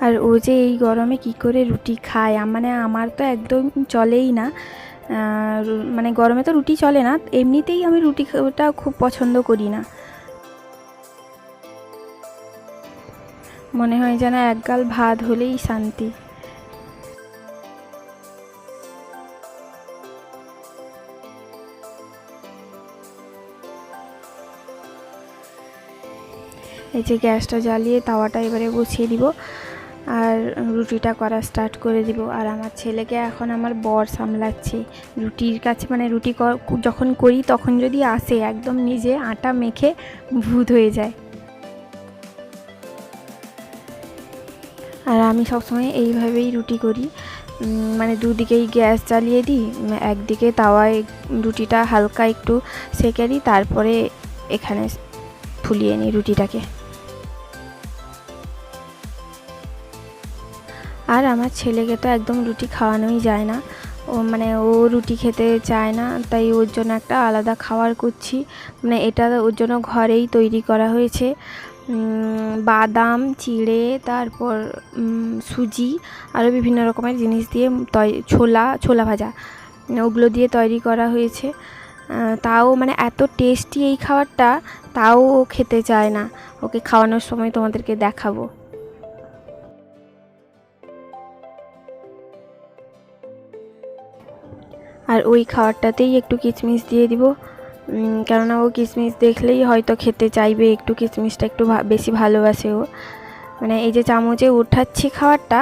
আর ও যে এই গরমে কি করে রুটি খায়, মানে আমার তো একদম চলেই না। মানে গরমে তো রুটি চলে না, এমনিতেই আমি রুটিটা খুব পছন্দ করি না। মনে হয় যেন এক গাল ভাত হলেই শান্তি। এই যে গ্যাসটা জ্বালিয়ে তাওয়াটা এবারে বসিয়ে দিব আর রুটিটা করা স্টার্ট করে দিব। আর আমার ছেলেকে এখন আমার বর সামলাচ্ছে রুটির কাছে, মানে রুটি যখন করি তখন যদি আসে একদম নিজে আটা মেখে ভূত হয়ে যায়। আর আমি সবসময় এইভাবেই রুটি করি, মানে দুদিকেই গ্যাস জ্বালিয়ে দিই, একদিকে তাওয়ায় রুটিটা হালকা একটু সেঁকে দিই, তারপরে এখানে ফুলিয়ে নিই রুটিটাকে। আর আমার ছেলেকে তো একদম রুটি খাওয়ানোই যায় না, ও রুটি খেতে চায় না, তাই ওর জন্য একটা আলাদা খাবার করছি। মানে এটা ওর জন্য ঘরেই তৈরি করা হয়েছে, বাদাম চিড়ে, তারপর সুজি, আরও বিভিন্ন রকমের জিনিস দিয়ে ছোলা ভাজা, ওগুলো দিয়ে তৈরি করা হয়েছে। তাও মানে এত টেস্টি এই খাবারটা, তাও ও খেতে চায় না। ওকে খাওয়ানোর সময় তোমাদেরকে দেখাবো। আর ওই খাবারটাতেই একটু কিশমিশ দিয়ে দিব, কেননা ও কিশমিশ দেখলেই হয়তো খেতে চাইবে, একটু কিশমিশটা একটু বেশি ভালোবাসে ও। মানে এই যে চামচে উঠাচ্ছি খাবারটা,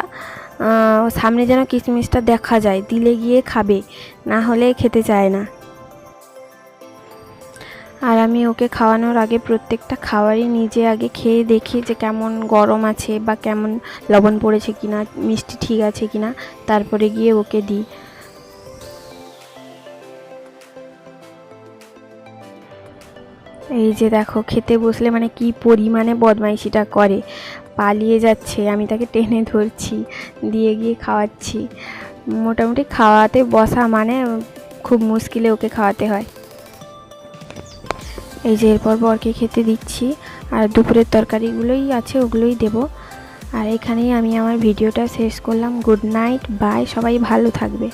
সামনে যেন কিশমিশটা দেখা যায়, দিলে গিয়ে খাবে, না হলে খেতে চায় না। আর আমি ওকে খাওয়ানোর আগে প্রত্যেকটা খাবারই নিজে আগে খেয়ে দেখি যে কেমন গরম আছে বা কেমন লবণ পড়েছে কিনা, মিষ্টি ঠিক আছে কিনা, তারপরে গিয়ে ওকে দিই। এই যে দেখো খেতে বসলে মানে কি পরিমাণে বদমাইশিটা করে, পালিয়ে যাচ্ছে, আমি তাকে টেনে ধরছি, দিয়ে গিয়ে খাওয়াচ্ছি। মোটামুটি খাওয়াতে বসা মানে খুব মুশকিলে ওকে খাওয়াতে হয়। এই যে এরপর বরকে খেতে দিচ্ছি, আর দুপুরের তরকারিগুলোই আছে ওগুলোই দেব। আর এখানেই আমি আমার ভিডিওটা শেষ করলাম। গুড নাইট, বাই, সবাই ভালো থাকবে।